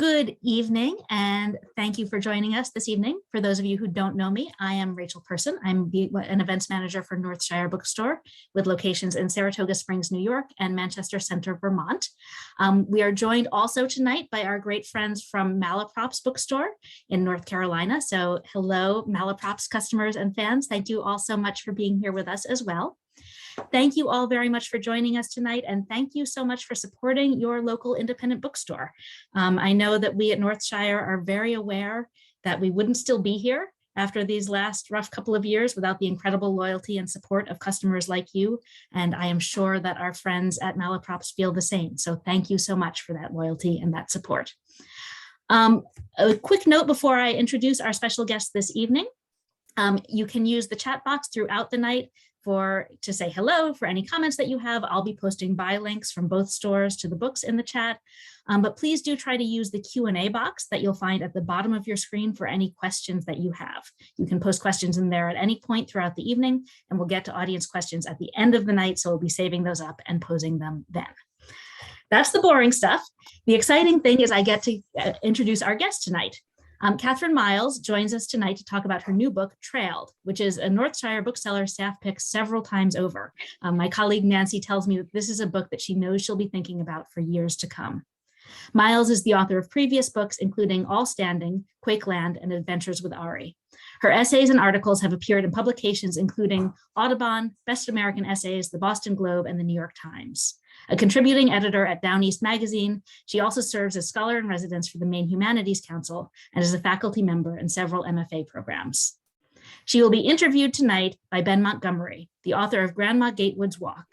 Good evening, and thank you for joining us this evening. For those of you who don't know me, I am Rachel Person. I'm an events manager for Northshire Bookstore with locations in Saratoga Springs, New York, and Manchester Center, Vermont. We are joined also tonight by our great friends from Malaprop's Bookstore in North Carolina. So hello, Malaprop's customers and fans. Thank you all so much for being here with us as well. Thank you all very much for joining us tonight, and thank you so much for supporting your local independent bookstore. I know that we at Northshire are very aware that we wouldn't still be here after these last rough couple of years without the incredible loyalty and support of customers like you, and I am sure that our friends at Malaprops feel the same. So thank you so much for that loyalty and that support. A quick note before I introduce our special guest this evening. You can use the chat box throughout the night to say hello, for any comments that you have. I'll be posting buy links from both stores to the books in the chat, but please do try to use the Q&A box that you'll find at the bottom of your screen for any questions that you have. You can post questions in there at any point throughout the evening, and we'll get to audience questions at the end of the night, so we'll be saving those up and posing them then. That's the boring stuff. The exciting thing is I get to introduce our guest tonight. Kathryn Miles joins us tonight to talk about her new book, Trailed, which is a Northshire bookseller staff pick several times over. My colleague Nancy tells me that this is a book that she knows she'll be thinking about for years to come. Miles is the author of previous books, including All Standing, Quakeland, and Adventures with Ari. Her essays and articles have appeared in publications including Audubon, Best American Essays, the Boston Globe, and the New York Times. A contributing editor at Down East Magazine, she also serves as scholar in residence for the Maine Humanities Council and is a faculty member in several MFA programs. She will be interviewed tonight by Ben Montgomery, the author of Grandma Gatewood's Walk.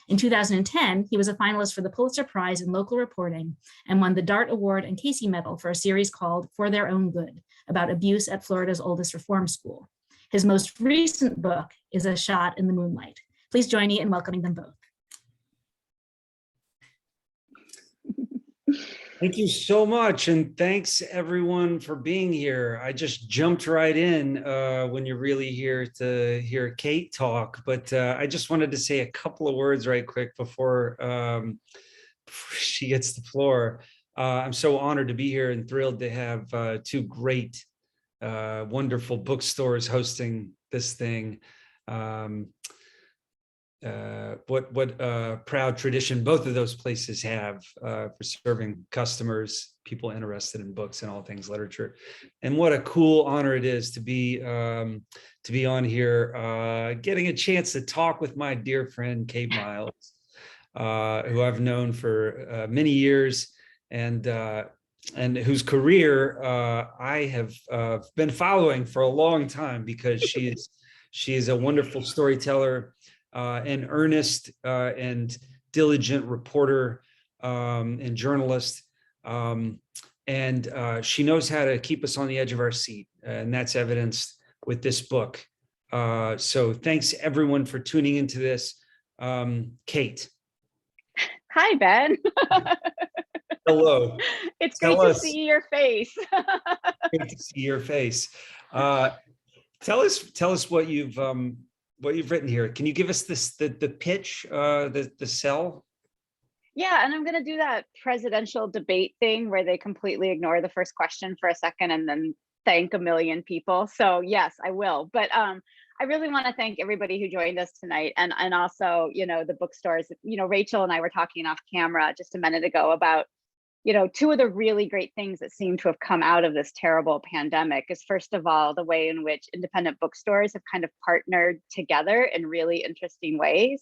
In 2010, he was a finalist for the Pulitzer Prize in Local Reporting and won the Dart Award and Casey Medal for a series called For Their Own Good, about abuse at Florida's oldest reform school. His most recent book is A Shot in the Moonlight. Please join me in welcoming them both. Thank you so much, and thanks everyone for being here. I just jumped right in when you're really here to hear Kate talk, but I just wanted to say a couple of words right quick before she gets the floor. I'm so honored to be here and thrilled to have two great, wonderful bookstores hosting this thing. What a proud tradition both of those places have for serving customers, people interested in books and all things literature, and what a cool honor it is to be on here, getting a chance to talk with my dear friend Kate Miles, who I've known for many years, and whose career I have been following for a long time, because she is a wonderful storyteller. An earnest and diligent reporter and journalist, and she knows how to keep us on the edge of our seat, and that's evidenced with this book. So thanks everyone for tuning into this. Kate. Hi, Ben. Hello. It's great to see your face. Great to see your face. Tell us what you've written here. Can you give us the pitch, the sell? Yeah, and I'm going to do that presidential debate thing where they completely ignore the first question for a second and then thank a million people. So yes, I will. But I really want to thank everybody who joined us tonight, and also, the bookstores. Rachel and I were talking off camera just a minute ago about, two of the really great things that seem to have come out of this terrible pandemic is, first of all, the way in which independent bookstores have kind of partnered together in really interesting ways.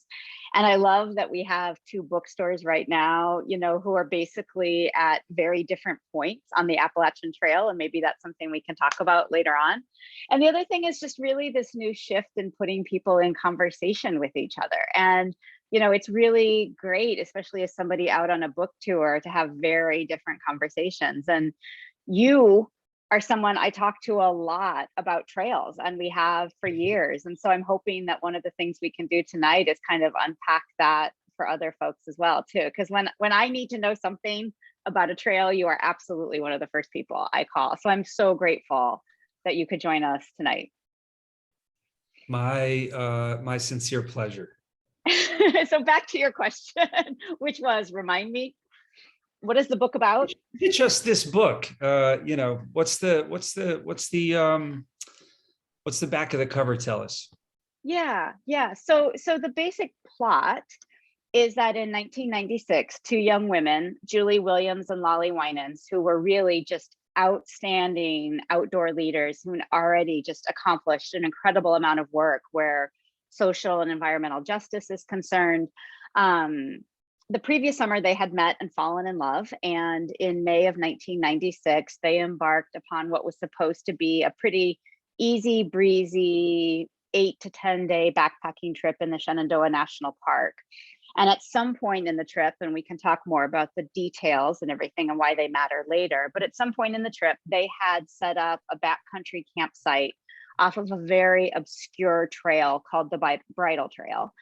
And I love that we have two bookstores right now, who are basically at very different points on the Appalachian Trail. And maybe that's something we can talk about later on. And the other thing is just really this new shift in putting people in conversation with each other. And it's really great, especially as somebody out on a book tour, to have very different conversations. And you are someone I talk to a lot about trails, and we have for years. And so I'm hoping that one of the things we can do tonight is kind of unpack that for other folks as well, too. Because when I need to know something about a trail, you are absolutely one of the first people I call. So I'm so grateful that you could join us tonight. My sincere pleasure. So back to your question, which was, remind me. What is the book about? Pitch us this book. What's the back of the cover? Tell us. Yeah. So the basic plot is that in 1996, two young women, Julie Williams and Lolly Winans, who were really just outstanding outdoor leaders who had already just accomplished an incredible amount of work where social and environmental justice is concerned. The previous summer, they had met and fallen in love. And in May of 1996, they embarked upon what was supposed to be a pretty easy breezy 8 to 10 day backpacking trip in the Shenandoah National Park. And at some point in the trip, and we can talk more about the details and everything and why they matter later, but at some point in the trip, they had set up a backcountry campsite off of a very obscure trail called the Bridle Trail.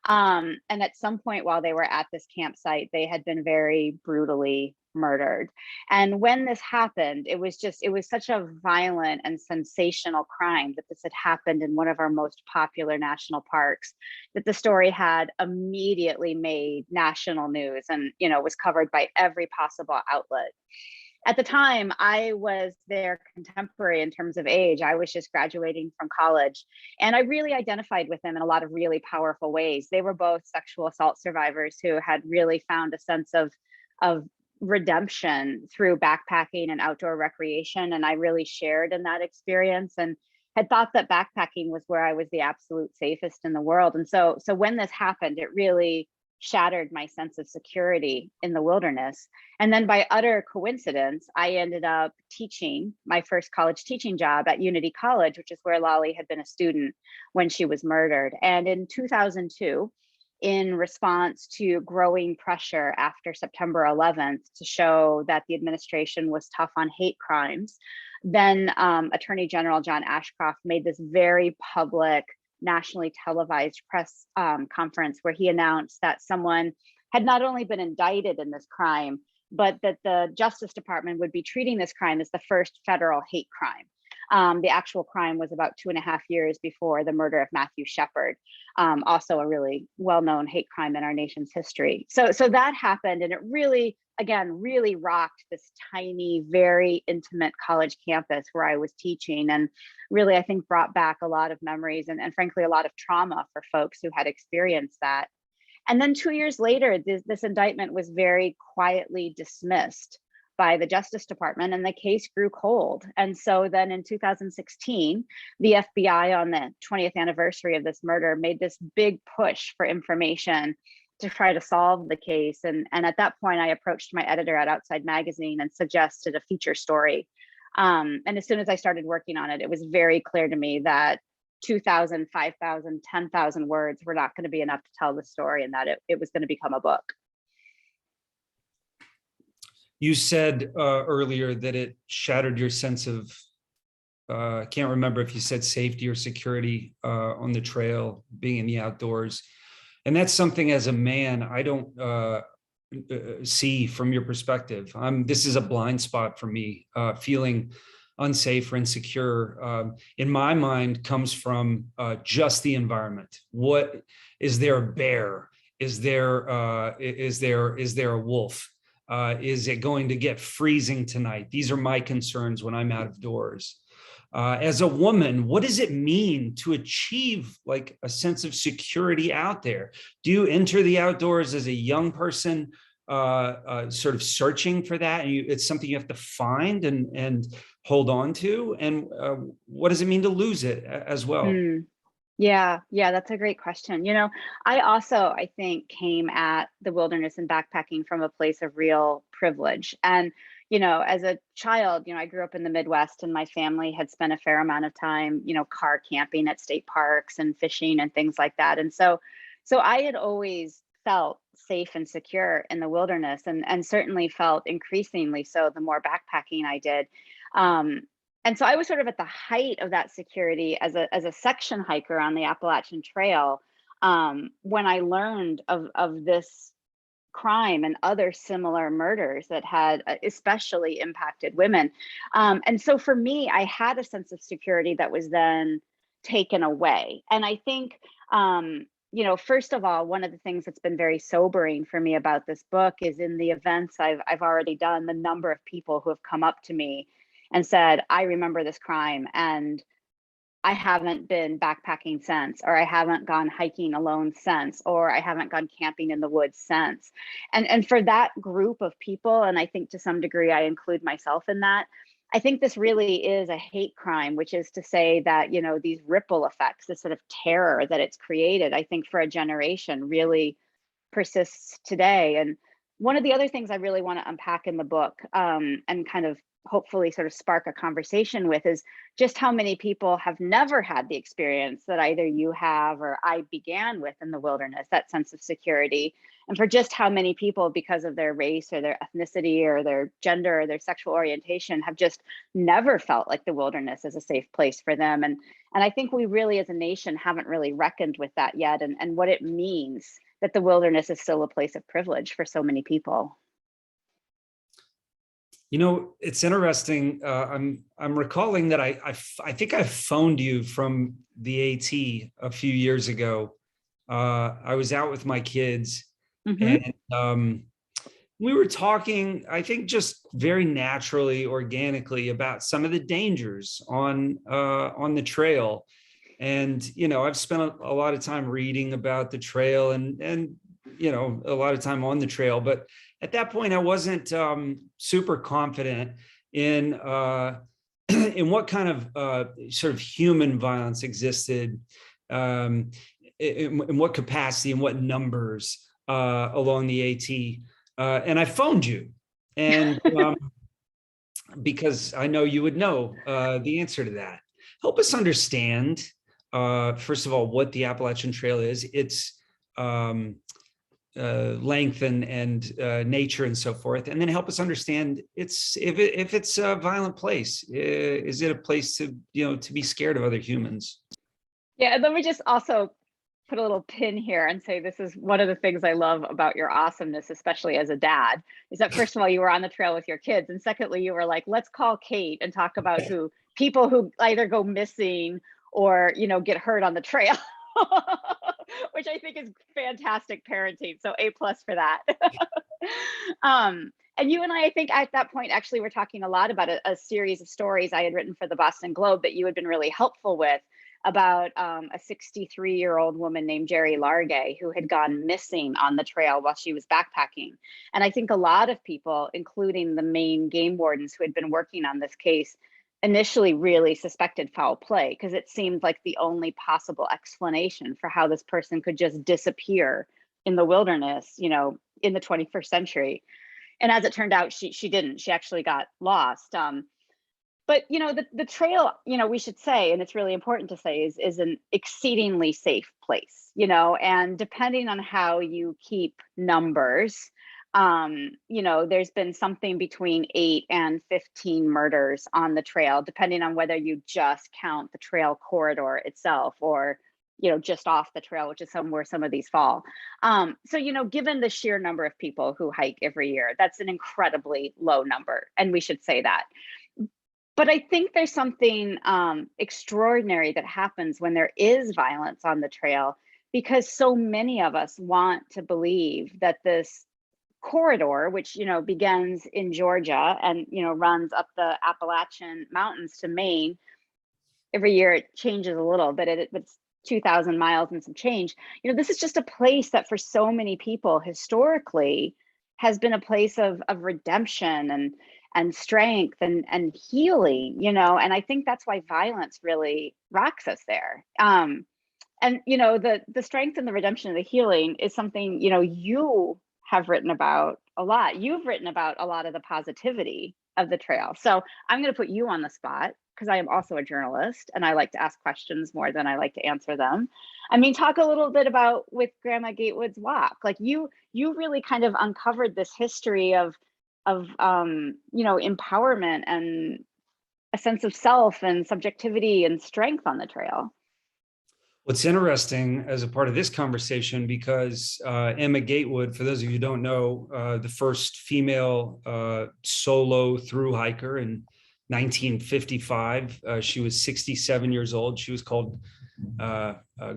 And at some point while they were at this campsite, they had been very brutally murdered. And when this happened, it was such a violent and sensational crime that this had happened in one of our most popular national parks, that the story had immediately made national news and, was covered by every possible outlet. At the time, I was their contemporary in terms of age. I was just graduating from college, and I really identified with them in a lot of really powerful ways. They were both sexual assault survivors who had really found a sense of redemption through backpacking and outdoor recreation, and I really shared in that experience and had thought that backpacking was where I was the absolute safest in the world. And so when this happened, it really shattered my sense of security in the wilderness. And then by utter coincidence, I ended up teaching my first college teaching job at Unity College, which is where Lolly had been a student when she was murdered. And in 2002, in response to growing pressure after September 11th to show that the administration was tough on hate crimes, then Attorney General John Ashcroft made this very public, nationally televised press conference where he announced that someone had not only been indicted in this crime, but that the Justice Department would be treating this crime as the first federal hate crime. The actual crime was about 2.5 years before the murder of Matthew Shepard, also a really well-known hate crime in our nation's history. So that happened, and it really, again, really rocked this tiny, very intimate college campus where I was teaching, and really, I think, brought back a lot of memories and frankly, a lot of trauma for folks who had experienced that. And then 2 years later, this indictment was very quietly dismissed by the Justice Department, and the case grew cold. And so then in 2016, the FBI, on the 20th anniversary of this murder, made this big push for information to try to solve the case. And at that point, I approached my editor at Outside Magazine and suggested a feature story. And as soon as I started working on it, it was very clear to me that 2,000, 5,000, 10,000 words were not going to be enough to tell the story, and that it was going to become a book. You said earlier that it shattered your sense of, I can't remember if you said safety or security on the trail, being in the outdoors. And that's something as a man, I don't see from your perspective. This is a blind spot for me, feeling unsafe or insecure, in my mind, comes from just the environment. What is there? A bear? Is there a wolf? Is it going to get freezing tonight? These are my concerns when I'm out of doors. As a woman, what does it mean to achieve like a sense of security out there? Do you enter the outdoors as a young person, sort of searching for that, and it's something you have to find and hold on to? And what does it mean to lose it as well? Yeah, that's a great question. I also, I think, came at the wilderness and backpacking from a place of real privilege. And, as a child, I grew up in the Midwest, and my family had spent a fair amount of time, car camping at state parks and fishing and things like that. And so I had always felt safe and secure in the wilderness, and certainly felt increasingly so the more backpacking I did. And so I was sort of at the height of that security as a section hiker on the Appalachian Trail when I learned of this crime and other similar murders that had especially impacted women. And so for me, I had a sense of security that was then taken away. And I think, first of all, one of the things that's been very sobering for me about this book is in the events I've already done, the number of people who have come up to me and said, I remember this crime and I haven't been backpacking since, or I haven't gone hiking alone since, or I haven't gone camping in the woods since. And for that group of people, and I think to some degree I include myself in that, I think this really is a hate crime, which is to say that, these ripple effects, this sort of terror that it's created, I think for a generation really persists today. And one of the other things I really want to unpack in the book, and kind of hopefully sort of spark a conversation with, is just how many people have never had the experience that either you have or I began with in the wilderness, that sense of security. And for just how many people, because of their race or their ethnicity or their gender or their sexual orientation, have just never felt like the wilderness is a safe place for them. And I think we really as a nation haven't really reckoned with that yet, and what it means that the wilderness is still a place of privilege for so many people. It's interesting. I'm recalling that I think I phoned you from the AT a few years ago. I was out with my kids, and we were talking, I think, just very naturally, organically, about some of the dangers on the trail. And I've spent a lot of time reading about the trail, and a lot of time on the trail, but at that point, I wasn't super confident in in what kind of sort of human violence existed, in what capacity and what numbers along the AT. And I phoned you, and because I know you would know the answer to that. Help us understand, first of all, what the Appalachian Trail is, its length and nature and so forth, and then help us understand if it's a violent place. Is it a place to be scared of other humans? Yeah, and let me just also put a little pin here and say this is one of the things I love about your awesomeness, especially as a dad, is that first of all, you were on the trail with your kids, and secondly, you were like, let's call Kate and talk about people who either go missing or get hurt on the trail. Which I think is fantastic parenting. So A+ for that. And you and I think at that point, actually, we're talking a lot about a series of stories I had written for the Boston Globe that you had been really helpful with, about a 63-year-old woman named Jerry Largay who had gone missing on the trail while she was backpacking. And I think a lot of people, including the Maine game wardens who had been working on this case, initially really suspected foul play, because it seemed like the only possible explanation for how this person could just disappear in the wilderness, in the 21st century. And as it turned out, she didn't. She actually got lost. But the trail, we should say, and it's really important to say, is an exceedingly safe place, and depending on how you keep numbers, there's been something between 8 and 15 murders on the trail, depending on whether you just count the trail corridor itself or, just off the trail, which is where some of these fall. So, given the sheer number of people who hike every year, that's an incredibly low number, and we should say that. But I think there's something extraordinary that happens when there is violence on the trail, because so many of us want to believe that this corridor, which begins in Georgia and runs up the Appalachian Mountains to Maine. Every year it changes a little, but it's 2,000 miles and some change. This is just a place that for so many people historically has been a place of redemption and strength and healing. And I think that's why violence really rocks us there. And the strength and the redemption and the healing is something you have written about a lot. You've written about a lot of the positivity of the trail. So I'm going to put you on the spot, because I am also a journalist and I like to ask questions more than I like to answer them. I mean, talk a little bit about with Grandma Gatewood's walk. Like you really kind of uncovered this history of empowerment and a sense of self and subjectivity and strength on the trail. What's interesting as a part of this conversation, because Emma Gatewood, for those of you who don't know, the first female solo through hiker in 1955, she was 67 years old. She was called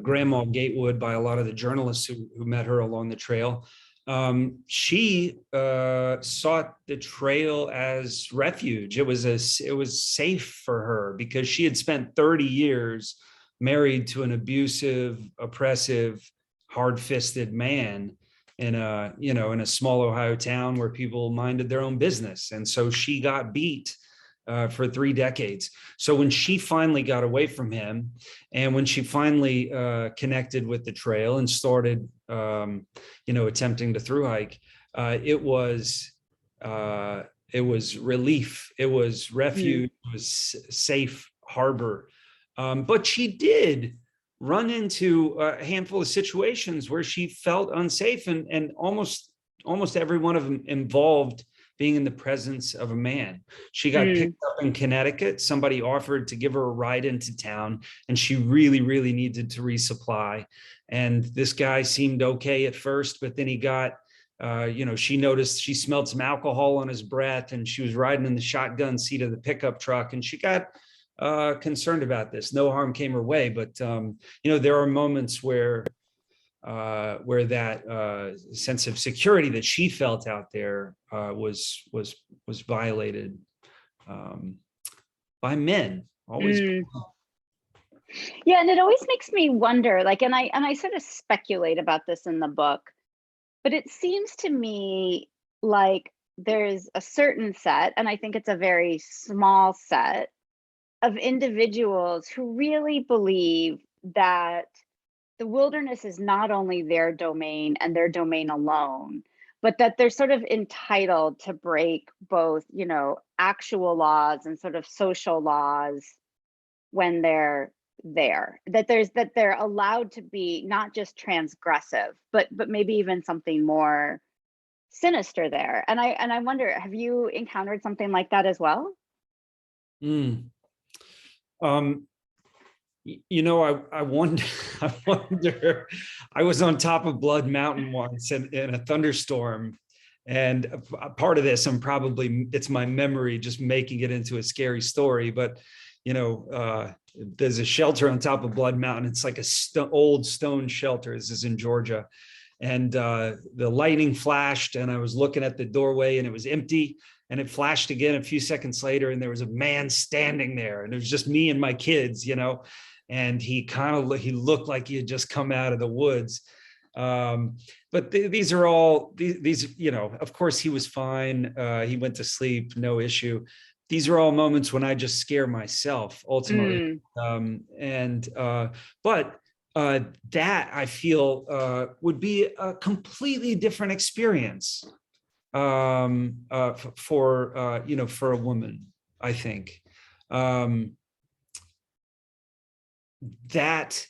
Grandma Gatewood by a lot of the journalists who met her along the trail. She sought the trail as refuge. It was safe for her because she had spent 30 years married to an abusive, oppressive, hard-fisted man in a small Ohio town where people minded their own business. And so she got beat for 3 decades. So when she finally got away from him, and when she finally connected with the trail and started, attempting to thru hike, it was relief, it was refuge, it was safe harbor. But she did run into a handful of situations where she felt unsafe, and almost every one of them involved being in the presence of a man. She got picked up in Connecticut. Somebody offered to give her a ride into town, and she really, really needed to resupply. And this guy seemed okay at first, but then he got, she noticed she smelled some alcohol on his breath, and she was riding in the shotgun seat of the pickup truck, and she got concerned about this. No harm came her way, but there are moments where that sense of security that she felt out there was violated by men. Always. Yeah, and it always makes me wonder, like, and I sort of speculate about this in the book, but it seems to me like there's a certain set, and I think it's a very small set of individuals who really believe that the wilderness is not only their domain and their domain alone, but that they're sort of entitled to break both, actual laws and sort of social laws when they're there. That they're allowed to be not just transgressive, but maybe even something more sinister there. And I wonder, have you encountered something like that as well? I wonder, I was on top of Blood Mountain once in a thunderstorm. And a part of this, it's my memory just making it into a scary story. But, there's a shelter on top of Blood Mountain. It's like old stone shelter. This is in Georgia. And the lightning flashed, and I was looking at the doorway, and it was empty. And it flashed again a few seconds later, and there was a man standing there, and it was just me and my kids, and he looked like he had just come out of the woods. But these are all these, of course he was fine. He went to sleep, no issue. These are all moments when I just scare myself ultimately. But that I feel would be a completely different experience for a woman, I think. That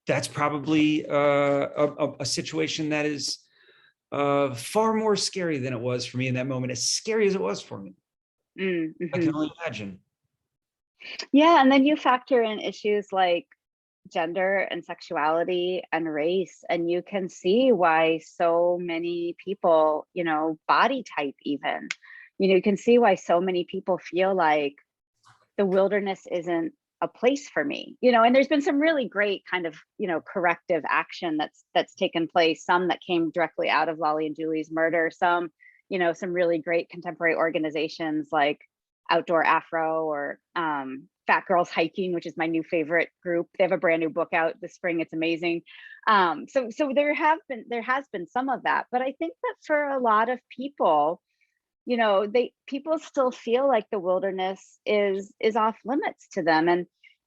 that's probably a situation that is far more scary than it was for me in that moment, as scary as it was for me. I can only imagine. Yeah, and then you factor in issues like gender and sexuality and race, and you can see why so many people, body type even, you can see why so many people feel like the wilderness isn't a place for me, and there's been some really great kind of, corrective action that's taken place, some that came directly out of Lolly and Julie's murder, some really great contemporary organizations like Outdoor Afro or Fat Girls Hiking, which is my new favorite group. They have a brand new book out this spring. It's amazing. So there has been some of that, but I think that for a lot of people, people still feel like the wilderness is off limits to them.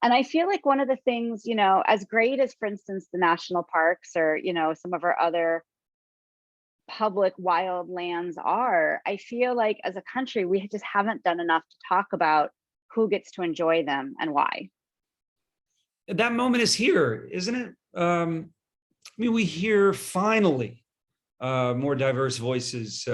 And I feel like one of the things, as great as, for instance, the national parks or, some of our other public wild lands are, I feel like as a country, we just haven't done enough to talk about who gets to enjoy them and why. That moment is here, isn't it? We hear finally more diverse voices,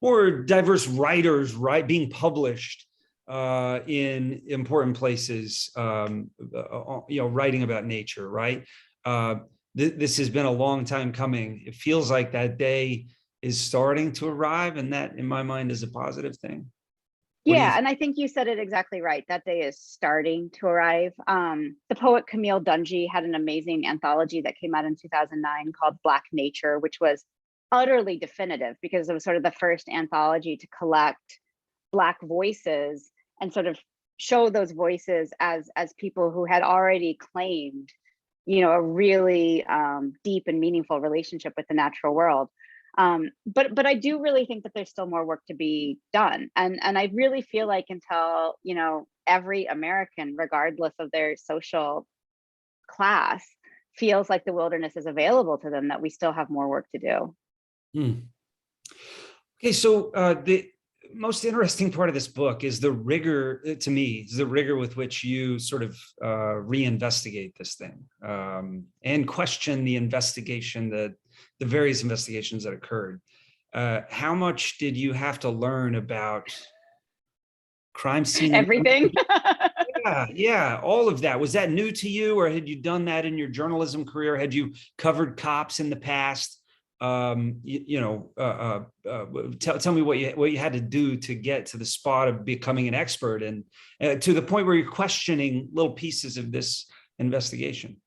more diverse writers, being published in important places, writing about nature, right? This has been a long time coming. It feels like that day is starting to arrive, and that, in my mind, is a positive thing. Yeah, and I think you said it exactly right. That day is starting to arrive. The poet Camille Dungy had an amazing anthology that came out in 2009 called Black Nature, which was utterly definitive because it was sort of the first anthology to collect Black voices and sort of show those voices as people who had already claimed, a really deep and meaningful relationship with the natural world. But I do really think that there's still more work to be done. And I really feel like until, every American, regardless of their social class, feels like the wilderness is available to them, that we still have more work to do. Okay, so the most interesting part of this book is the rigor, to me, is the rigor with which you sort of reinvestigate this thing and question the investigation, the various investigations that occurred. How much did you have to learn about crime scene? Everything. Yeah, all of that. Was that new to you, or had you done that in your journalism career? Had you covered cops in the past? Tell me what you had to do to get to the spot of becoming an expert, and to the point where you're questioning little pieces of this investigation.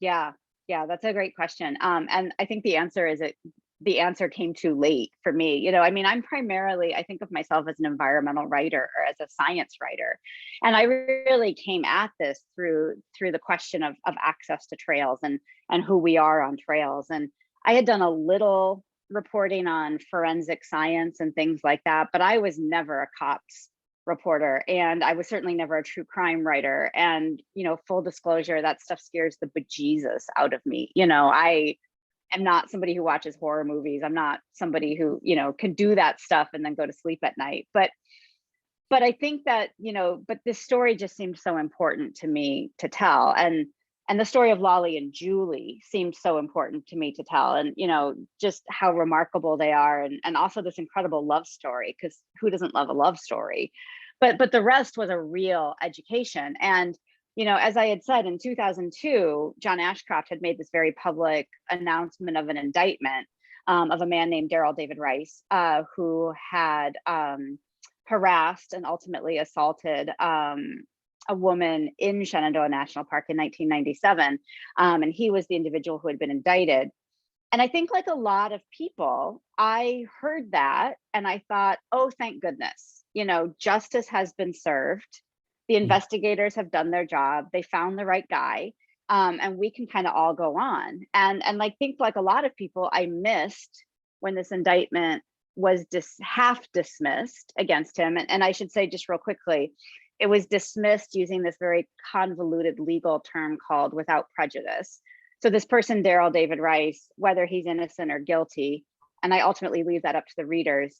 Yeah, that's a great question. And I think the answer is the answer came too late for me. I'm primarily, I think of myself as an environmental writer or as a science writer. And I really came at this through the question of access to trails and who we are on trails. And I had done a little reporting on forensic science and things like that, but I was never a cops reporter, and I was certainly never a true crime writer. And, full disclosure, that stuff scares the bejesus out of me. I am not somebody who watches horror movies. I'm not somebody who, can do that stuff and then go to sleep at night. But I think that, but this story just seemed so important to me to tell. And the story of Lolly and Julie seemed so important to me to tell, and just how remarkable they are, and also this incredible love story, because who doesn't love a love story? But the rest was a real education. And as I had said, in 2002, John Ashcroft had made this very public announcement of an indictment of a man named Daryl David Rice, who had harassed and ultimately assaulted a woman in Shenandoah National Park in 1997. And he was the individual who had been indicted. And I think, like a lot of people, I heard that and I thought, oh, thank goodness, justice has been served. The investigators have done their job. They found the right guy. And we can kind of all go on. And I think, like a lot of people, I missed when this indictment was half dismissed against him. And I should say, just real quickly, it was dismissed using this very convoluted legal term called without prejudice. So this person, Daryl David Rice, whether he's innocent or guilty, and I ultimately leave that up to the readers,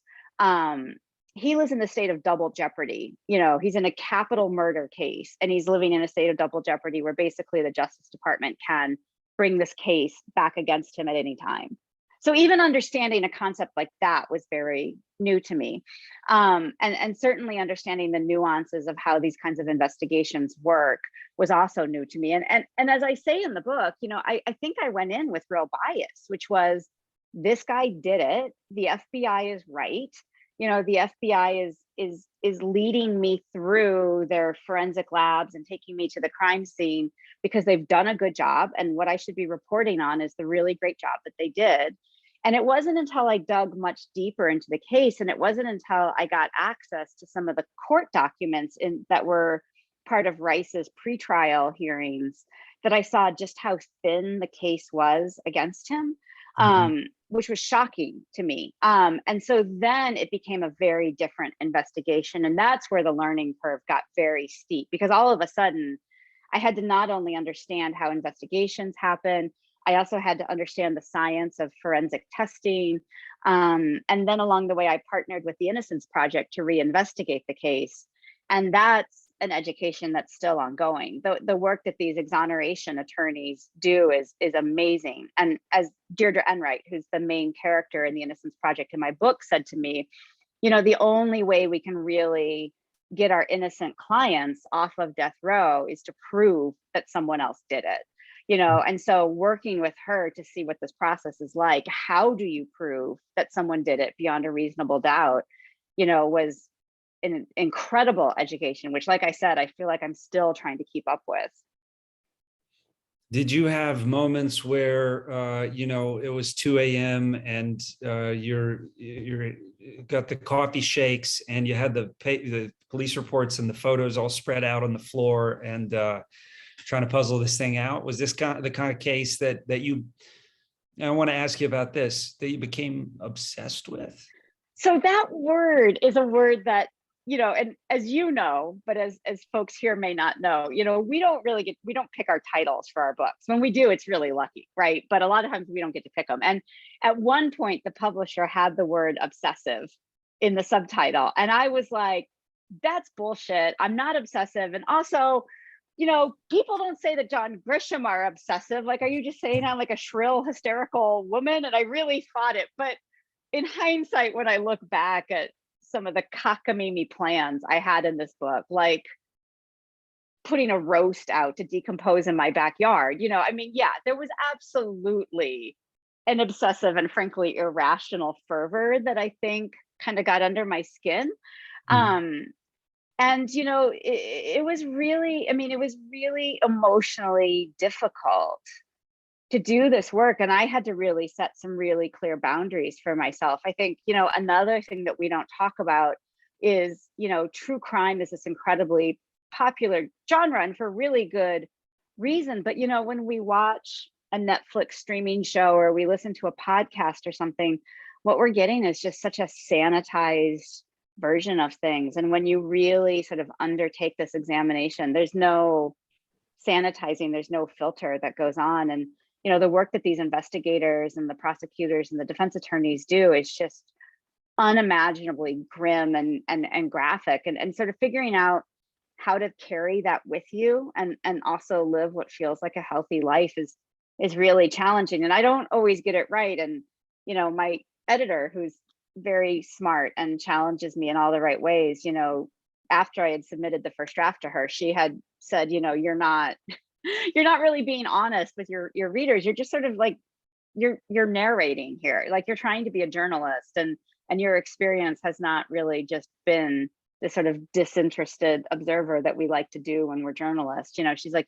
he lives in the state of double jeopardy. He's in a capital murder case, and he's living in a state of double jeopardy where basically the Justice Department can bring this case back against him at any time. So even understanding a concept like that was very new to me. And certainly understanding the nuances of how these kinds of investigations work was also new to me. And as I say in the book, I think I went in with real bias, which was, this guy did it. The FBI is right. The FBI is leading me through their forensic labs and taking me to the crime scene because they've done a good job. And what I should be reporting on is the really great job that they did. And it wasn't until I dug much deeper into the case, and it wasn't until I got access to some of the court documents that were part of Rice's pretrial hearings, that I saw just how thin the case was against him, which was shocking to me. And so then it became a very different investigation. And that's where the learning curve got very steep, because all of a sudden I had to not only understand how investigations happen, I also had to understand the science of forensic testing. And then along the way, I partnered with the Innocence Project to reinvestigate the case. And that's an education that's still ongoing. The work that these exoneration attorneys do is amazing. And as Deirdre Enright, who's the main character in the Innocence Project in my book, said to me, the only way we can really get our innocent clients off of death row is to prove that someone else did it. And so working with her to see what this process is like, how do you prove that someone did it beyond a reasonable doubt, was an incredible education, which, like I said, I feel like I'm still trying to keep up with. Did you have moments where it was 2 a.m. and you're got the coffee shakes and you had the police reports and the photos all spread out on the floor and trying to puzzle this thing out? Was this the kind of case that you? I want to ask you about this, that you became obsessed with? So that word is a word that, and as you know, but as folks here may not know, we don't pick our titles for our books. When we do, it's really lucky, right? But a lot of times we don't get to pick them. And at one point, the publisher had the word obsessive in the subtitle. And I was like, that's bullshit. I'm not obsessive. And also, people don't say that John Grisham are obsessive. Like, are you just saying I'm like a shrill, hysterical woman? And I really thought it. But in hindsight, when I look back at some of the cockamamie plans I had in this book, like putting a roast out to decompose in my backyard, there was absolutely an obsessive and frankly irrational fervor that I think kind of got under my skin. And, it was really emotionally difficult to do this work. And I had to really set some really clear boundaries for myself. I think, another thing that we don't talk about is, true crime is this incredibly popular genre and for really good reason. But, when we watch a Netflix streaming show or we listen to a podcast or something, what we're getting is just such a sanitized version of things. And when you really sort of undertake this examination, there's no sanitizing, there's no filter that goes on. And the work that these investigators and the prosecutors and the defense attorneys do is just unimaginably grim and graphic, and sort of figuring out how to carry that with you and also live what feels like a healthy life is really challenging. And I don't always get it right. And my editor, who's very smart and challenges me in all the right ways, after I had submitted the first draft to her, she had said, you're not really being honest with your readers. You're just sort of like you're narrating here, like you're trying to be a journalist, and your experience has not really just been this sort of disinterested observer that we like to do when we're journalists. She's like,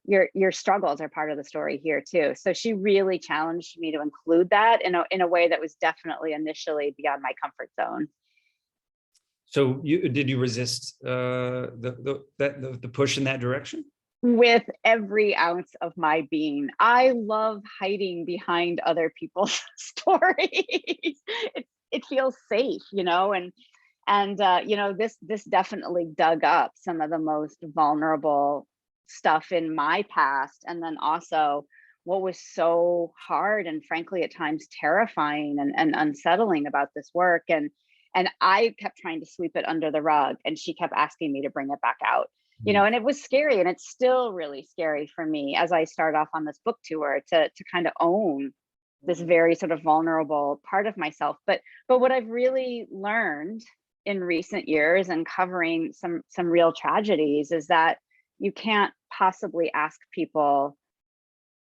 your struggles are part of the story here too. So she really challenged me to include that in a way that was definitely initially beyond my comfort zone. So did you resist the push in that direction? With every ounce of my being. I love hiding behind other people's stories. It feels safe, and this definitely dug up some of the most vulnerable stuff in my past. And then also what was so hard and frankly at times terrifying and unsettling about this work. And I kept trying to sweep it under the rug, and she kept asking me to bring it back out. And it was scary, and it's still really scary for me as I start off on this book tour to kind of own this very sort of vulnerable part of myself. But what I've really learned in recent years and covering some real tragedies is that you can't possibly ask people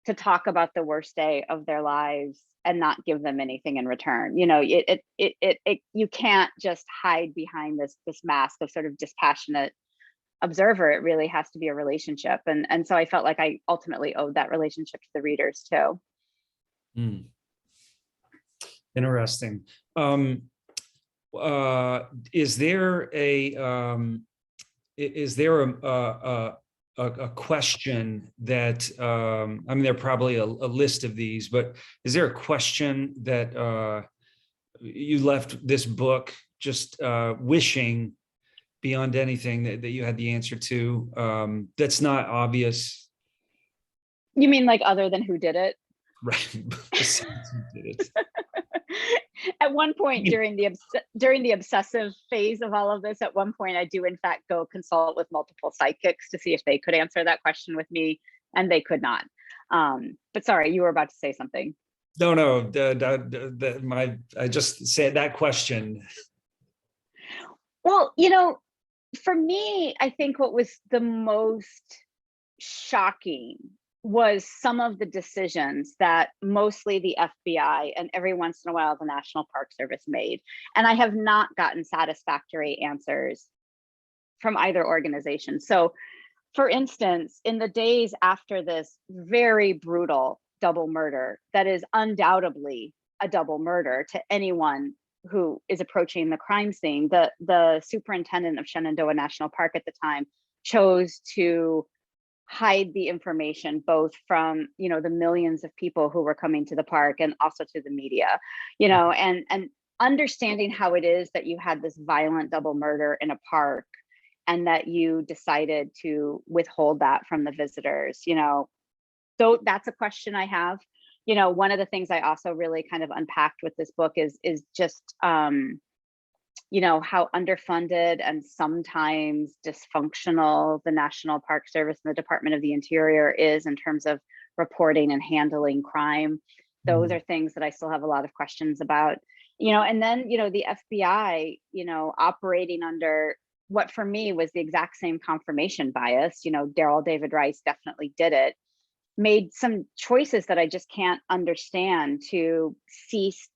to talk about the worst day of their lives and not give them anything in return. You can't just hide behind this mask of sort of dispassionate observer. It really has to be a relationship. And so I felt like I ultimately owed that relationship to the readers too. Interesting. Is there a question that there are probably a list of these, but is there a question that you left this book just wishing beyond anything that you had the answer to, that's not obvious? You mean like other than who did it? Right. Besides who did it. At one point during the obsessive phase of all of this, at one point I do in fact go consult with multiple psychics to see if they could answer that question with me, and they could not. But sorry, you were about to say something. No. I just said that question. Well, for me, I think what was the most shocking was some of the decisions that mostly the FBI and every once in a while the National Park Service made. And I have not gotten satisfactory answers from either organization. So for instance, in the days after this very brutal double murder, that is undoubtedly a double murder to anyone who is approaching the crime scene, the superintendent of Shenandoah National Park at the time chose to hide the information both from, you know, the millions of people who were coming to the park and also to the media, you know, and understanding how it is that you had this violent double murder in a park and that you decided to withhold that from the visitors, you know. So that's a question I have. You know, one of the things I also really kind of unpacked with this book is just you know, how underfunded and sometimes dysfunctional the National Park Service and the Department of the Interior is in terms of reporting and handling crime. Those are things that I still have a lot of questions about, you know. And then, you know, the FBI, you know, operating under what for me was the exact same confirmation bias. You know, Daryl David Rice definitely did it, made some choices that I just can't understand, to cease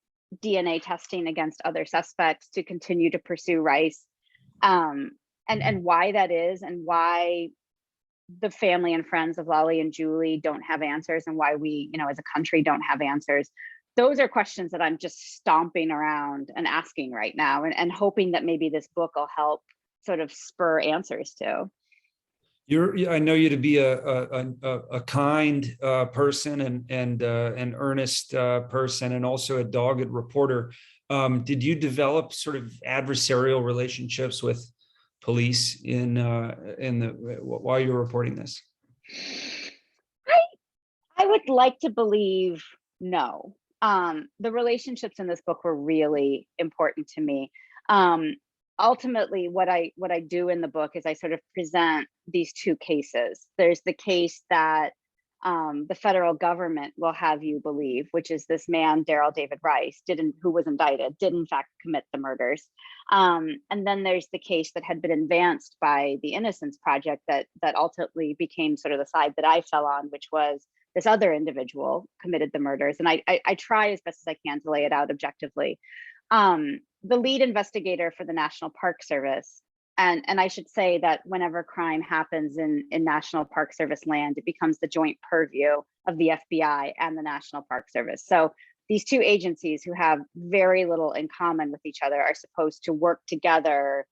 DNA testing against other suspects, to continue to pursue Rice, and why that is, and why the family and friends of Lolly and Julie don't have answers, and why we, you know, as a country don't have answers. Those are questions that I'm just stomping around and asking right now, and hoping that maybe this book will help sort of spur answers to. I know you to be a kind person and an earnest person, and also a dogged reporter. Did you develop sort of adversarial relationships with police while you were reporting this? I would like to believe no. The relationships in this book were really important to me. Ultimately, what I do in the book is I sort of present these two cases. There's the case that the federal government will have you believe, which is this man, Daryl David Rice, who was indicted, did in fact commit the murders. And then there's the case that had been advanced by the Innocence Project that ultimately became sort of the side that I fell on, which was this other individual committed the murders. And I try as best as I can to lay it out objectively. The lead investigator for the National Park Service, and I should say that whenever crime happens in National Park Service land, it becomes the joint purview of the FBI and the National Park Service. So these two agencies, who have very little in common with each other, are supposed to work together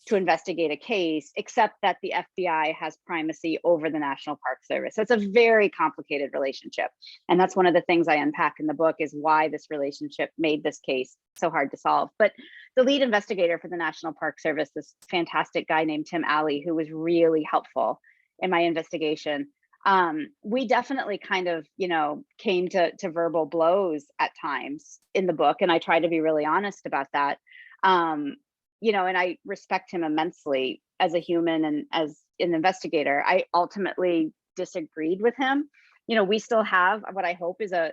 to investigate a case, except that the FBI has primacy over the National Park Service. So it's a very complicated relationship. And that's one of the things I unpack in the book, is why this relationship made this case so hard to solve. But the lead investigator for the National Park Service, this fantastic guy named Tim Alley, who was really helpful in my investigation, we definitely kind of, you know, came to verbal blows at times in the book. And I try to be really honest about that. You know, and I respect him immensely as a human and as an investigator. I ultimately disagreed with him. You know, we still have what I hope is a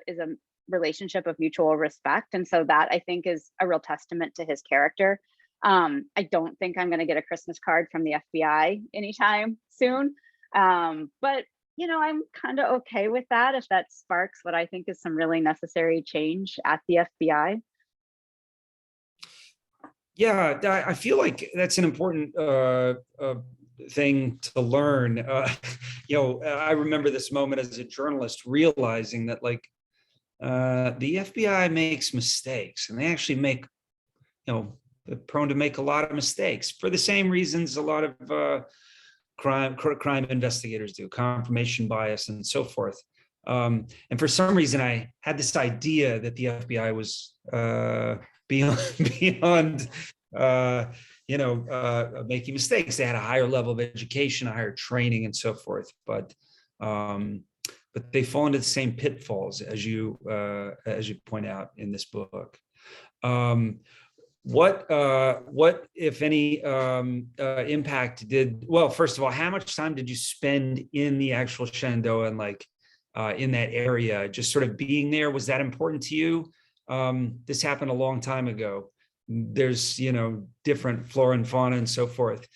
relationship of mutual respect. And so that, I think, is a real testament to his character. I don't think I'm going to get a Christmas card from the FBI anytime soon. But, you know, I'm kind of okay with that if that sparks what I think is some really necessary change at the FBI. Yeah, I feel like that's an important thing to learn. You know, I remember this moment as a journalist, realizing that, like, the FBI makes mistakes, and they actually make, you know, they're prone to make a lot of mistakes for the same reasons a lot of crime investigators do, confirmation bias and so forth. And for some reason, I had this idea that the FBI was beyond you know, making mistakes. They had a higher level of education, a higher training, and so forth. But they fall into the same pitfalls as you point out in this book. What if any impact did? Well, first of all, how much time did you spend in the actual Shenandoah and, like, in that area, just sort of being there? Was that important to you? This happened a long time ago. There's, you know, different flora and fauna and so forth.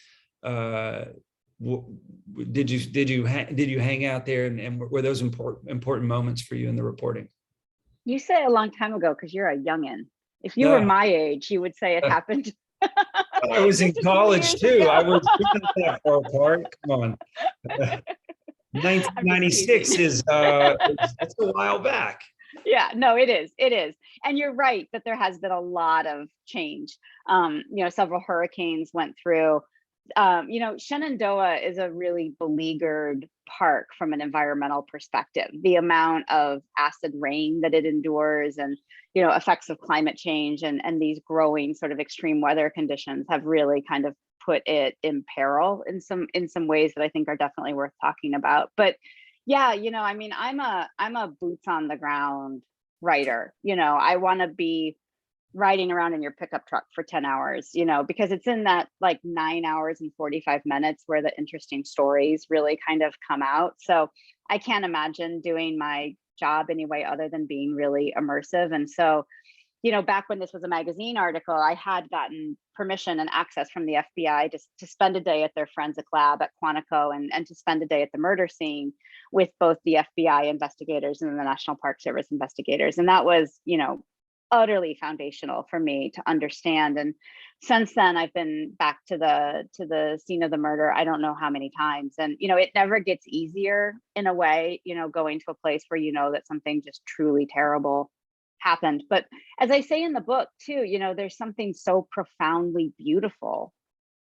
did you hang out there, and were those important moments for you in the reporting? You say a long time ago because you're a youngin'. If you were my age, you would say it happened. I was in just a few college years too. ago. I was not that far apart. Come on. I'm just 1996 teasing. is that's a while back. Yeah, no, it is. It is. And you're right that there has been a lot of change. Several hurricanes went through. Shenandoah is a really beleaguered park from an environmental perspective. The amount of acid rain that it endures and, effects of climate change and these growing sort of extreme weather conditions have really kind of put it in peril in some ways that I think are definitely worth talking about. But yeah, I'm a boots on the ground writer. I want to be riding around in your pickup truck for 10 hours, because it's in that like 9 hours and 45 minutes where the interesting stories really kind of come out. So I can't imagine doing my job anyway other than being really immersive. And so, back when this was a magazine article, I had gotten permission and access from the FBI to spend a day at their forensic lab at Quantico and to spend a day at the murder scene with both the FBI investigators and the National Park Service investigators. And that was, utterly foundational for me to understand. And since then, I've been back to the scene of the murder, I don't know how many times. And, it never gets easier in a way, going to a place where that something just truly terrible happened. But as I say in the book too, there's something so profoundly beautiful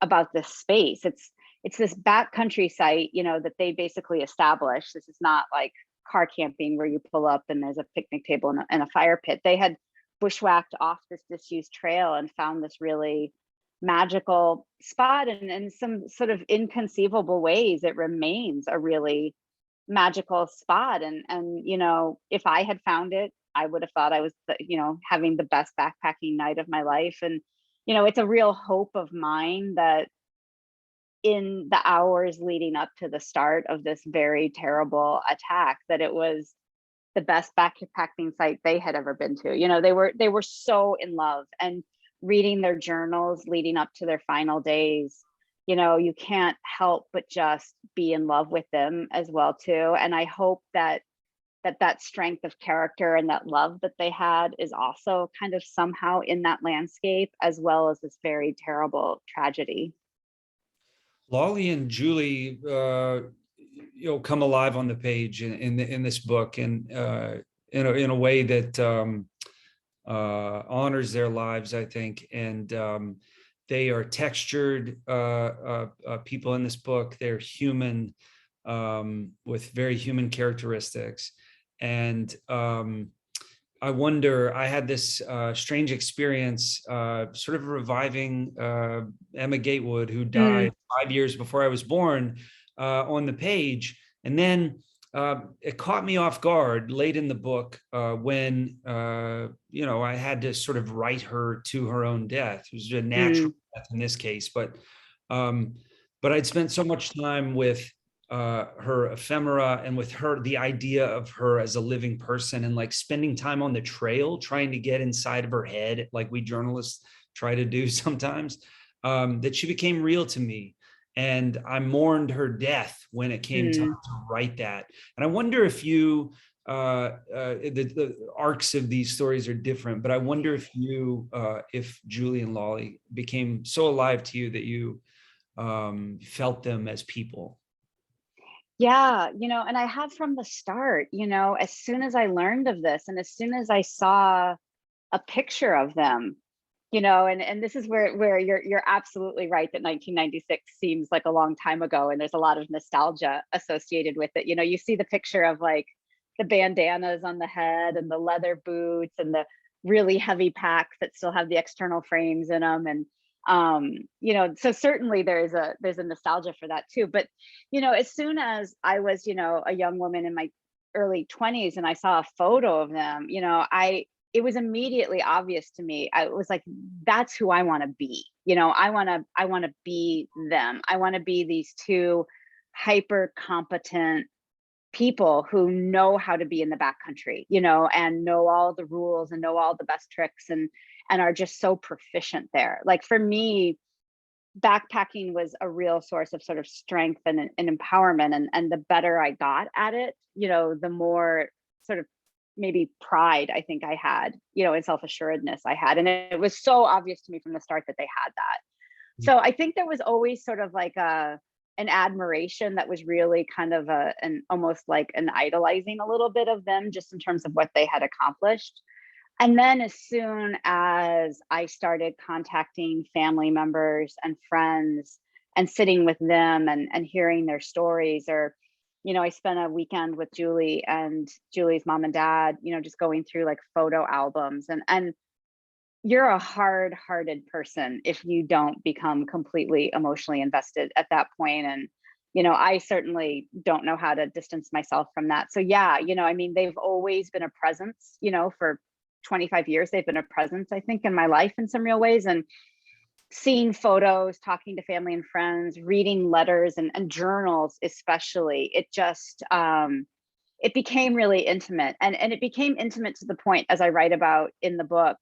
about this space. It's this backcountry site, that they basically established. This is not like car camping where you pull up and there's a picnic table and a fire pit. They had bushwhacked off this disused trail and found this really magical spot, and in some sort of inconceivable ways it remains a really magical spot. And if I had found it, I would have thought I was having the best backpacking night of my life. And it's a real hope of mine that in the hours leading up to the start of this very terrible attack, that it was the best backpacking site they had ever been to. They were so in love, and reading their journals leading up to their final days, you can't help but just be in love with them as well too. And I hope that strength of character and that love that they had is also kind of somehow in that landscape, as well as this very terrible tragedy. Lolly and Julie come alive on the page in this book, and in a way that honors their lives, I think. And they are textured people in this book. They're human, with very human characteristics. And I wonder, I had this strange experience, sort of reviving Emma Gatewood, who died 5 years before I was born, on the page. And then it caught me off guard late in the book when, I had to sort of write her to her own death. It was a natural death in this case, but I'd spent so much time with her ephemera and with her, the idea of her as a living person, and like spending time on the trail, trying to get inside of her head, like we journalists try to do sometimes, that she became real to me. And I mourned her death when it came time to write that. And I wonder if you, the arcs of these stories are different, but I wonder if you, if Julie and Lolly became so alive to you that you felt them as people. Yeah, and I have from the start, as soon as I learned of this and as soon as I saw a picture of them, and this is where you're absolutely right that 1996 seems like a long time ago, and there's a lot of nostalgia associated with it. You see the picture of like the bandanas on the head and the leather boots and the really heavy packs that still have the external frames in them. And so certainly there's a nostalgia for that too. But as soon as I was a young woman in my early 20s and I saw a photo of them, it was immediately obvious to me. I was like, that's who I want to be. I want to be them. I want to be these two hyper competent people who know how to be in the backcountry, and know all the rules and know all the best tricks and are just so proficient there. Like for me, backpacking was a real source of sort of strength and empowerment. And the better I got at it, the more sort of maybe pride I think I had, and self-assuredness I had. And it was so obvious to me from the start that they had that. So I think there was always sort of like an admiration that was really kind of an almost like an idolizing a little bit of them just in terms of what they had accomplished. And then as soon as I started contacting family members and friends and sitting with them and hearing their stories, or, I spent a weekend with Julie and Julie's mom and dad, just going through like photo albums, and you're a hard-hearted person if you don't become completely emotionally invested at that point. And, I certainly don't know how to distance myself from that. So yeah, I mean, they've always been a presence, for 25 years, they've been a presence, I think, in my life in some real ways. And seeing photos, talking to family and friends, reading letters and journals, especially, it just, it became really intimate. And it became intimate to the point, as I write about in the book,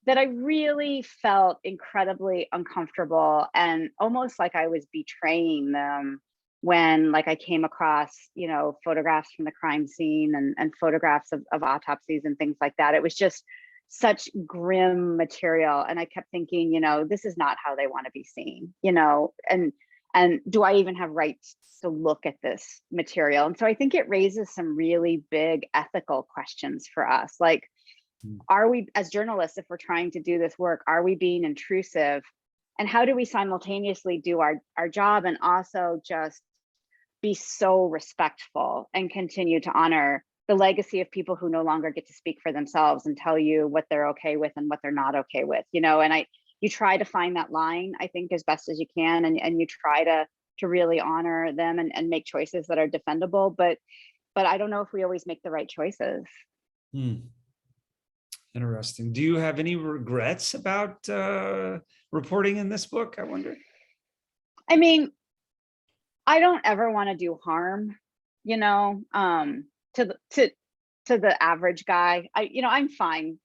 that I really felt incredibly uncomfortable and almost like I was betraying them when like I came across, photographs from the crime scene and photographs of autopsies and things like that. It was just such grim material. And I kept thinking, this is not how they want to be seen, and do I even have rights to look at this material? And so I think it raises some really big ethical questions for us. Like, are we, as journalists, if we're trying to do this work, are we being intrusive? And how do we simultaneously do our job and also just be so respectful and continue to honor the legacy of people who no longer get to speak for themselves and tell you what they're okay with and what they're not okay with, and you try to find that line, I think, as best as you can, and you try to really honor them and make choices that are defendable, but I don't know if we always make the right choices. Interesting. Do you have any regrets about reporting in this book, I wonder? I mean, I don't ever want to do harm, to the average guy. I'm fine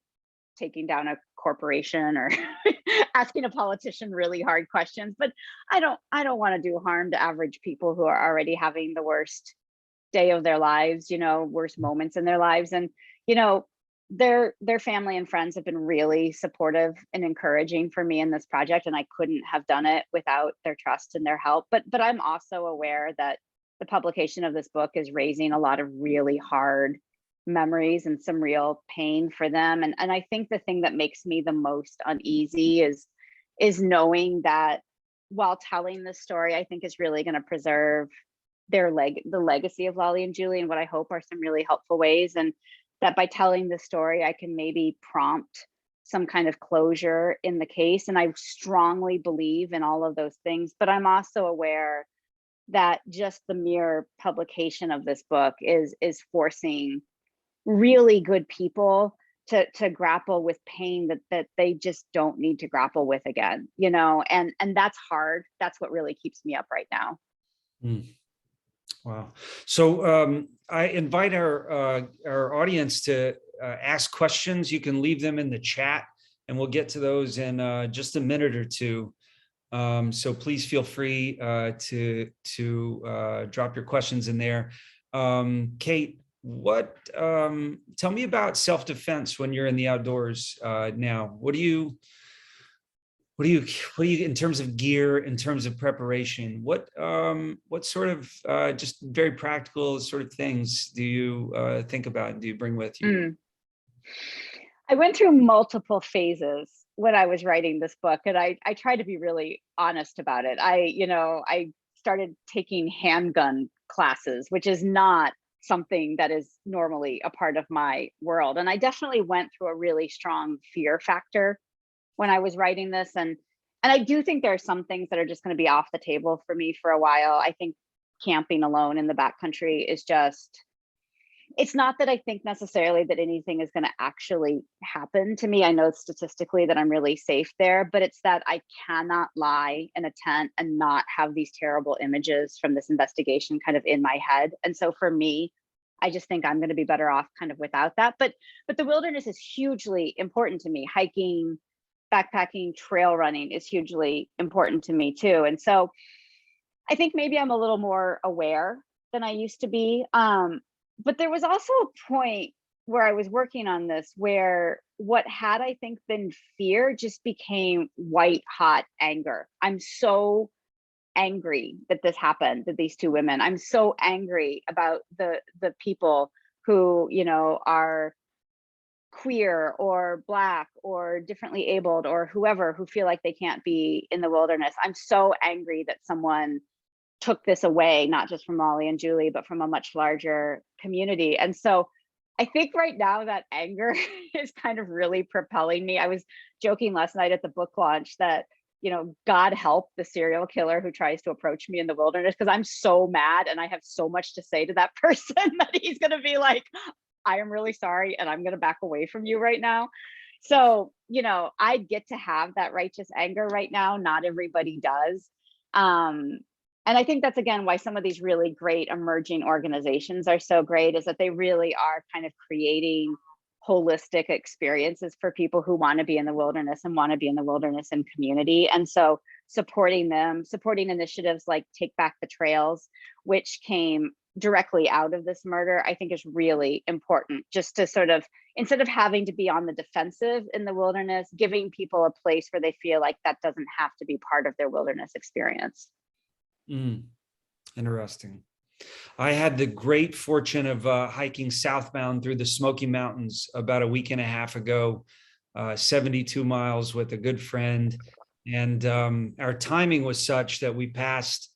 taking down a corporation or asking a politician really hard questions, but I don't want to do harm to average people who are already having the worst day of their lives, worst moments in their lives. And, their family and friends have been really supportive and encouraging for me in this project, and I couldn't have done it without their trust and their help. But I'm also aware that the publication of this book is raising a lot of really hard memories and some real pain for them. And I think the thing that makes me the most uneasy is knowing that while telling this story, I think is really going to preserve the legacy of Lolly and Julie in what I hope are some really helpful ways. And that by telling the story, I can maybe prompt some kind of closure in the case. And I strongly believe in all of those things, but I'm also aware that just the mere publication of this book is forcing really good people to grapple with pain that they just don't need to grapple with again, and that's hard. That's what really keeps me up right now. Wow. So I invite our audience to ask questions. You can leave them in the chat and we'll get to those in just a minute or two. So please feel free to drop your questions in there. Kate, tell me about self-defense when you're in the outdoors now. What do you in terms of gear, in terms of preparation, what sort of just very practical sort of things do you think about and do you bring with you? I went through multiple phases when I was writing this book, and I try to be really honest about it. I started taking handgun classes, which is not something that is normally a part of my world. And I definitely went through a really strong fear factor when I was writing this. And I do think there are some things that are just going to be off the table for me for a while. I think camping alone in the backcountry is just, it's not that I think necessarily that anything is going to actually happen to me. I know statistically that I'm really safe there, but it's that I cannot lie in a tent and not have these terrible images from this investigation kind of in my head. And so for me, I just think I'm going to be better off kind of without that. But the wilderness is hugely important to me. Hiking, backpacking, trail running is hugely important to me too. And so I think maybe I'm a little more aware than I used to be. But there was also a point where I was working on this where what had, I think, been fear just became white hot anger. I'm so angry that this happened to these two women. I'm so angry about the people who, you know, are queer or Black or differently abled or whoever, who feel like they can't be in the wilderness. I'm so angry that someone took this away, not just from Molly and Julie, but from a much larger community. And so I think right now that anger is kind of really propelling me. I was joking last night at the book launch that, you know, God help the serial killer who tries to approach me in the wilderness, because I'm so mad and I have so much to say to that person that he's going to be like, I am really sorry and I'm going to back away from you right now. So, you know, I get to have that righteous anger right now. Not everybody does. And I think that's, again, why some of these really great emerging organizations are so great, is that they really are kind of creating holistic experiences for people who want to be in the wilderness and want to be in the wilderness and community. And so supporting them, supporting initiatives like Take Back the Trails, which came directly out of this murder, I think is really important, just to sort of, instead of having to be on the defensive in the wilderness, giving people a place where they feel like that doesn't have to be part of their wilderness experience. Interesting. I had the great fortune of hiking southbound through the Smoky Mountains about a week and a half ago, 72 miles with a good friend. And our timing was such that we passed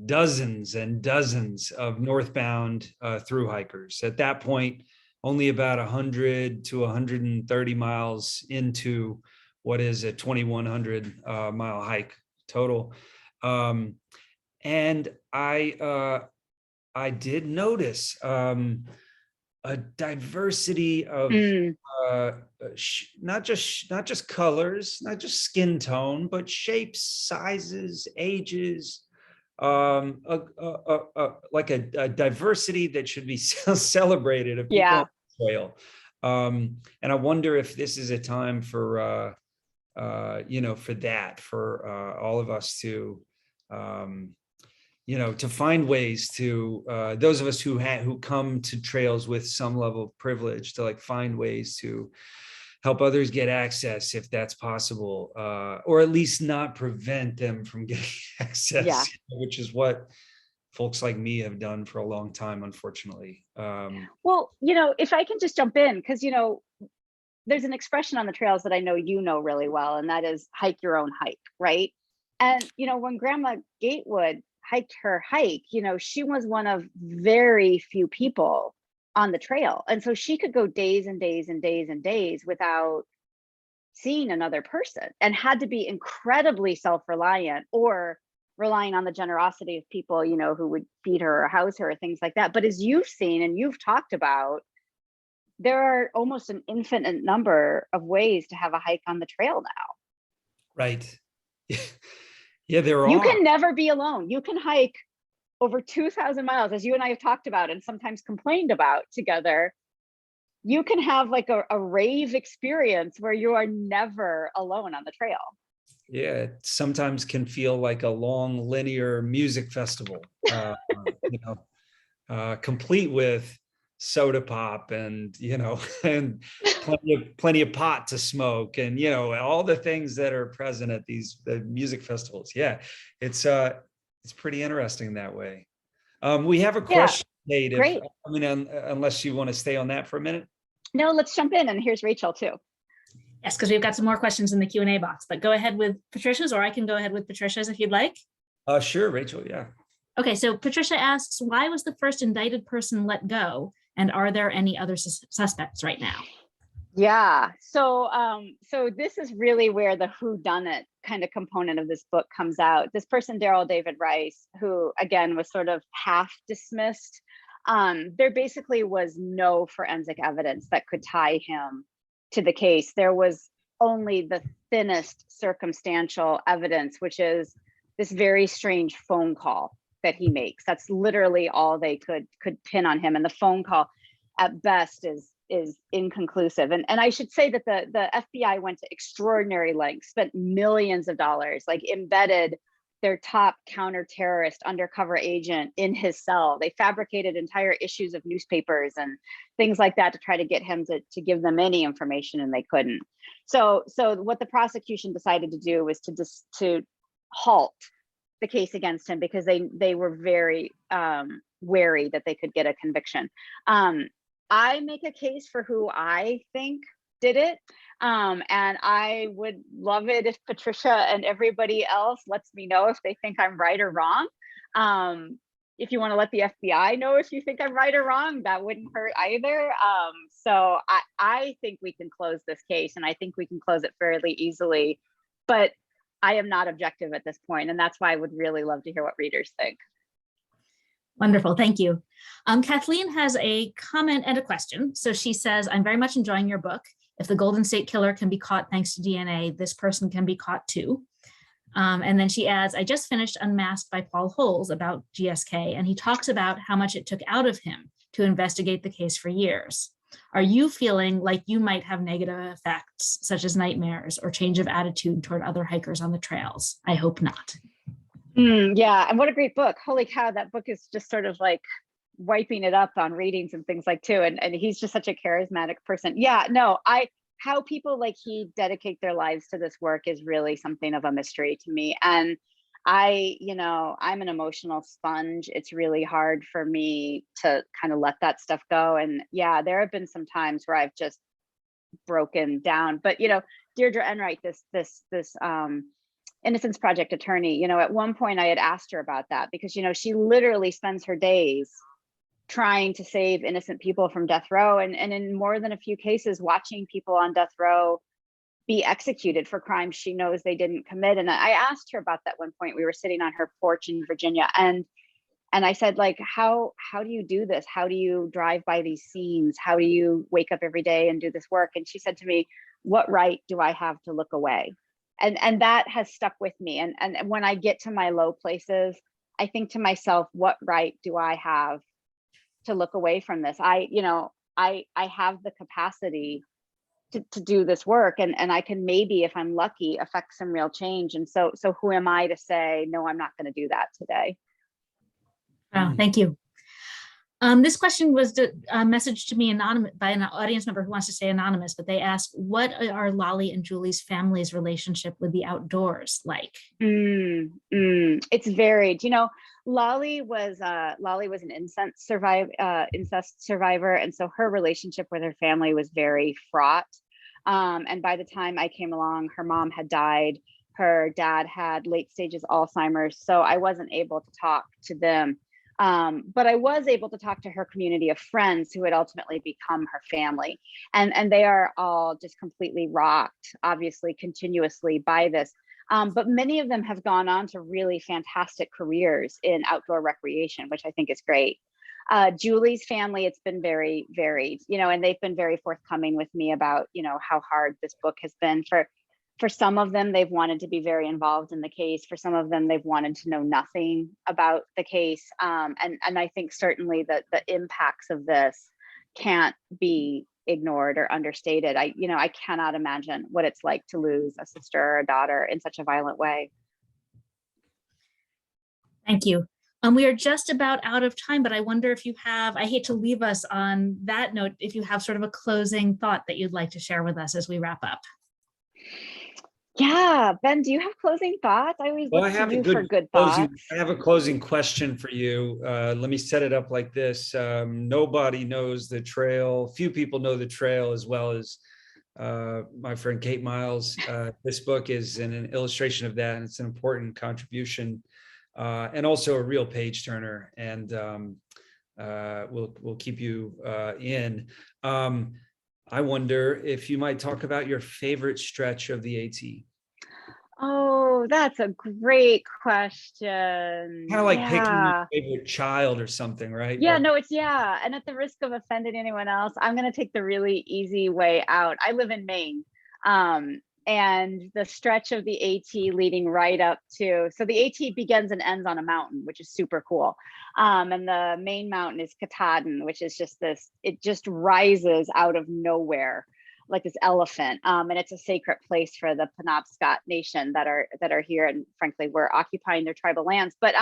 dozens and dozens of northbound through hikers. At that point, only about 100 to 130 miles into what is a 2,100 mile hike total. And I did notice a diversity of not just colors, not just skin tone, but shapes, sizes, ages, like a diversity that should be celebrated of people on the trail. And I wonder if this is a time for you know, for that, for all of us to you know, to find ways to those of us who come to trails with some level of privilege, to like find ways to help others get access if that's possible, or at least not prevent them from getting access, which is what folks like me have done for a long time, unfortunately. Well, you know, if I can just jump in, because, you know, there's an expression on the trails that I know you know really well, and that is hike your own hike, right? And, you know, when Grandma Gatewood hiked her hike, you know, she was one of very few people on the trail. And so she could go days and days and days and days without seeing another person, and had to be incredibly self-reliant, or relying on the generosity of people, you know, who would feed her or house her or things like that. But as you've seen and you've talked about, there are almost an infinite number of ways to have a hike on the trail now. Right. Yeah, there are. You can never be alone. You can hike over 2,000 miles, as you and I have talked about and sometimes complained about together. You can have like a rave experience where you are never alone on the trail. Yeah, it sometimes can feel like a long linear music festival, you know, complete with soda pop and, you know, and plenty of pot to smoke, and, you know, all the things that are present at these music festivals. Yeah, it's pretty interesting that way. We have a question, Kate. Great. I mean, unless you want to stay on that for a minute. No, let's jump in. And here's Rachel too. Yes, because we've got some more questions in the Q&A box, but go ahead with Patricia's, or I can go ahead with Patricia's if you'd like. Sure, Rachel, yeah. Okay, so Patricia asks, why was the first indicted person let go? And are there any other suspects right now? Yeah, so so this is really where the whodunit kind of component of this book comes out. This person, Daryl David Rice, who again was sort of half dismissed. There basically was no forensic evidence that could tie him to the case. There was only the thinnest circumstantial evidence, which is this very strange phone call that he makes. That's literally all they could pin on him. And the phone call at best is inconclusive. And I should say that the FBI went to extraordinary lengths, spent millions of dollars, like embedded their top counter-terrorist undercover agent in his cell. They fabricated entire issues of newspapers and things like that to try to get him to give them any information, and they couldn't. So what the prosecution decided to do was to halt the case against him, because they were very wary that they could get a conviction. I make a case for who I think did it. And I would love it if Patricia and everybody else lets me know if they think I'm right or wrong. If you want to let the FBI know if you think I'm right or wrong, that wouldn't hurt either. So I think we can close this case, and I think we can close it fairly easily, but I am not objective at this point, and that's why I would really love to hear what readers think. Wonderful, thank you. Kathleen has a comment and a question. So she says, I'm very much enjoying your book. If the Golden State Killer can be caught thanks to DNA, this person can be caught too. And then she adds, I just finished Unmasked by Paul Holes about GSK, and he talks about how much it took out of him to investigate the case for years. Are you feeling like you might have negative effects, such as nightmares or change of attitude toward other hikers on the trails? I hope not. Yeah, and what a great book. Holy cow, that book is just sort of like wiping it up on readings and things like too. And he's just such a charismatic person. Yeah, no, how people like he dedicate their lives to this work is really something of a mystery to me. And I'm an emotional sponge. It's really hard for me to kind of let that stuff go. And yeah, there have been some times where I've just broken down. But Deirdre Enright, this Innocence Project attorney, at one point I had asked her about that, because she literally spends her days trying to save innocent people from death row, and in more than a few cases watching people on death row be executed for crimes she knows they didn't commit. And I asked her about that one point. We were sitting on her porch in Virginia, and I said, like, how do you do this? How do you drive by these scenes? How do you wake up every day and do this work? And she said to me, what right do I have to look away? And that has stuck with me. And when I get to my low places, I think to myself, what right do I have to look away from this? I have the capacity to do this work, and I can maybe, if I'm lucky, affect some real change. And so who am I to say, no, I'm not going to do that today? Oh, thank you. This question was messaged to me anonymous by an audience member who wants to stay anonymous, but they asked, what are Lolly and Julie's family's relationship with the outdoors like? It's varied. Lolly was an incest survivor, and so her relationship with her family was very fraught. And by the time I came along, her mom had died. Her dad had late stages Alzheimer's, so I wasn't able to talk to them. But I was able to talk to her community of friends who had ultimately become her family. And they are all just completely rocked, obviously, continuously by this. But many of them have gone on to really fantastic careers in outdoor recreation, which I think is great. Julie's family, it's been very varied, and they've been very forthcoming with me about, how hard this book has been. For some of them, they've wanted to be very involved in the case. For some of them, they've wanted to know nothing about the case. And I think certainly that the impacts of this can't be ignored or understated. I cannot imagine what it's like to lose a sister or a daughter in such a violent way. Thank you. We are just about out of time, but I wonder if you have, I hate to leave us on that note, if you have sort of a closing thought that you'd like to share with us as we wrap up. Yeah, Ben, do you have closing thoughts? I always look to you for good thoughts. I have a closing question for you. Let me set it up like this. Nobody knows the trail. Few people know the trail as well as my friend Kathryn Miles. This book is an illustration of that, and it's an important contribution and also a real page turner. And we'll keep you in. I wonder if you might talk about your favorite stretch of the AT. Oh, that's a great question. Kind of like picking your favorite child or something, right? Yeah, no, and at the risk of offending anyone else, I'm going to take the really easy way out. I live in Maine. and the stretch of the AT leading right up to, so the AT begins and ends on a mountain, which is super cool. And the main mountain is Katahdin, which is just this, it just rises out of nowhere like this elephant. And it's a sacred place for the Penobscot Nation that are here. And frankly, we're occupying their tribal lands. But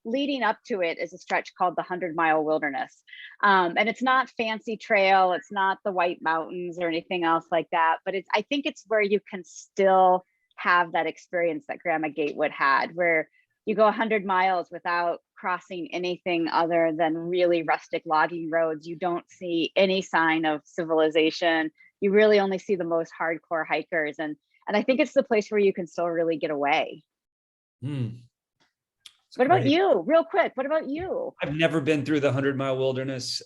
leading up to it is a stretch called the 100-Mile Wilderness. And it's not fancy trail. It's not the White Mountains or anything else like that. But I think it's where you can still have that experience that Grandma Gatewood had, where you go 100 miles without crossing anything other than really rustic logging roads. You don't see any sign of civilization. You really only see the most hardcore hikers. And I think it's the place where you can still really get away. What about you? Real quick, what about you? I've never been through the 100-Mile Wilderness.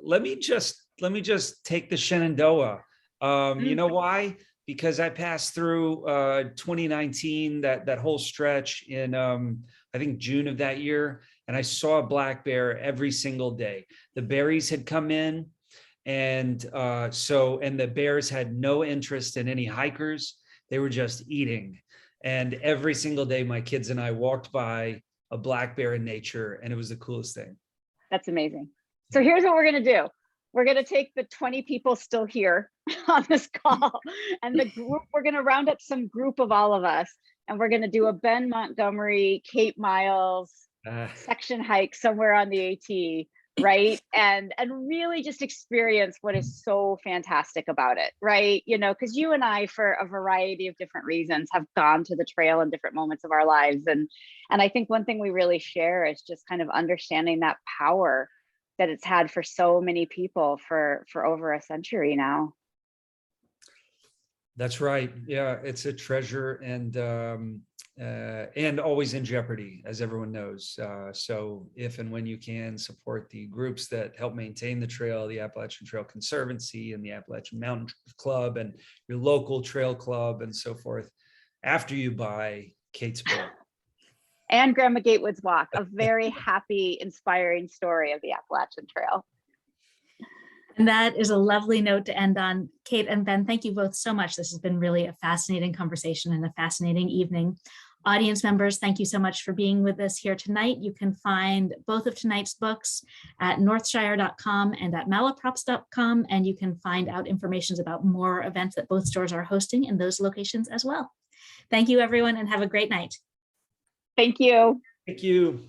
Let me just take the Shenandoah. You know why? Because I passed through 2019, that whole stretch in I think June of that year, and I saw a black bear every single day. The berries had come in, and the bears had no interest in any hikers. They were just eating. And every single day, my kids and I walked by a black bear in nature, and it was the coolest thing. That's amazing. So here's what we're going to do. We're going to take the 20 people still here on this call, and the group, we're going to round up some group of all of us, and we're going to do a Ben Montgomery, Kathryn Miles section hike somewhere on the AT, right? And really just experience what is so fantastic about it, right? You know, because you and I, for a variety of different reasons, have gone to the trail in different moments of our lives. And I think one thing we really share is just kind of understanding that power that it's had for so many people for over a century now. That's right. Yeah, it's a treasure, and always in jeopardy, as everyone knows. So if and when you can, support the groups that help maintain the trail, the Appalachian Trail Conservancy and the Appalachian Mountain Club and your local trail club and so forth, after you buy Kate's book. And Grandma Gatewood's walk, a very happy, inspiring story of the Appalachian Trail. And that is a lovely note to end on. Kate and Ben, thank you both so much. This has been really a fascinating conversation and a fascinating evening. Audience members, thank you so much for being with us here tonight. You can find both of tonight's books at northshire.com and at malaprops.com, and you can find out information about more events that both stores are hosting in those locations as well. Thank you, everyone, and have a great night. Thank you. Thank you.